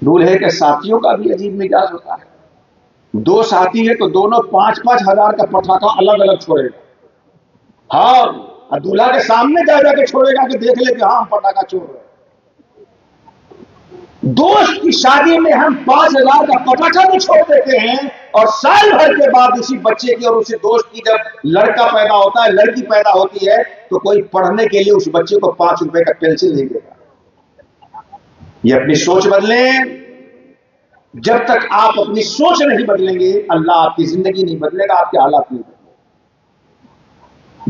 दूल्हे के साथियों का भी अजीब मिजाज होता है। दो साथी है तो दोनों 5-5 हजार का पटाखा अलग अलग छोड़ेगा। हाँ, और दूल्हा के सामने जा जाके छोड़ेगा कि देख ले कि हाँ हम पटाखा छोड़ रहे हैं। दोस्त की शादी में हम 5,000 का पटाखा भी छोड़ देते हैं, और साल भर के बाद उसी बच्चे की और उसी दोस्त की जब लड़का पैदा होता है, लड़की पैदा होती है, तो कोई पढ़ने के लिए उस बच्चे को 5 रुपए का पेंसिल नहीं देगा। ये अपनी सोच बदलें। जब तक आप अपनी सोच नहीं बदलेंगे, अल्लाह आपकी जिंदगी नहीं बदलेगा, आपके हालात नहीं बदलेंगे।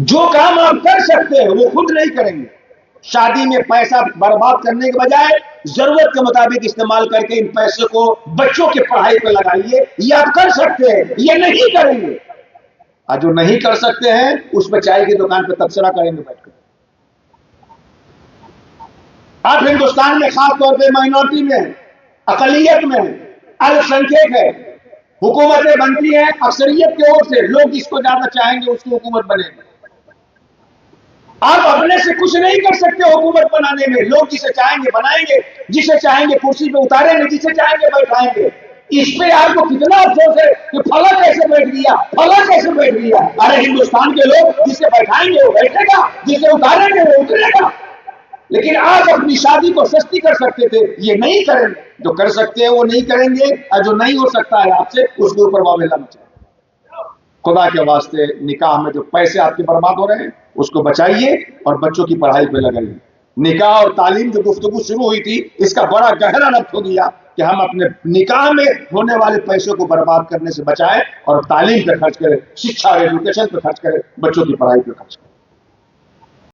जो काम आप कर सकते हैं वो खुद नहीं करेंगे। शादी में पैसा बर्बाद करने के बजाय जरूरत के मुताबिक इस्तेमाल करके इन पैसे को बच्चों की पढ़ाई पर लगाइए। ये आप कर सकते हैं, ये नहीं करेंगे। और जो नहीं कर सकते हैं उस पर चाय की दुकान पर तबसरा करेंगे बैठकर। आप हिंदुस्तान में खास तौर पे माइनॉरिटी में, अकलियत में, अल्पसंख्यक है, हुकूमतें बनती हैं अक्सरियत की ओर से। लोग जिसको ज्यादा चाहेंगे उसकी हुकूमत बनेगी। आप अपने से कुछ नहीं कर सकते हुकूमत बनाने में। लोग जिसे चाहेंगे बनाएंगे, जिसे चाहेंगे कुर्सी पे उतारेंगे, जिसे चाहेंगे बैठाएंगे। इस पे आपको कितना अफसोस है कि फला कैसे बैठ गया, फला कैसे बैठ गया। अरे हिंदुस्तान के लोग जिसे बैठाएंगे वो बैठेगा, जिसे उतारेंगे वो उतरेगा। लेकिन आप अपनी शादी को सस्ती कर सकते थे, ये नहीं करेंगे। जो कर सकते हैं वो नहीं करेंगे, और जो नहीं हो सकता है आपसे उसके ऊपर वावेला मचाएंगे। खुदा के वास्ते निकाह में जो पैसे आपके बर्बाद हो रहे हैं उसको बचाइए और बच्चों की पढ़ाई पे लगाइए। निकाह और तालीम जो गुफ्तगू शुरू हुई थी, इसका बड़ा गहरा रब्त हो गया कि हम अपने निकाह में होने वाले पैसों को बर्बाद करने से बचाएं और तालीम पे खर्च करें, शिक्षा और एजुकेशन पे खर्च करें, बच्चों की पढ़ाई पे खर्च करें।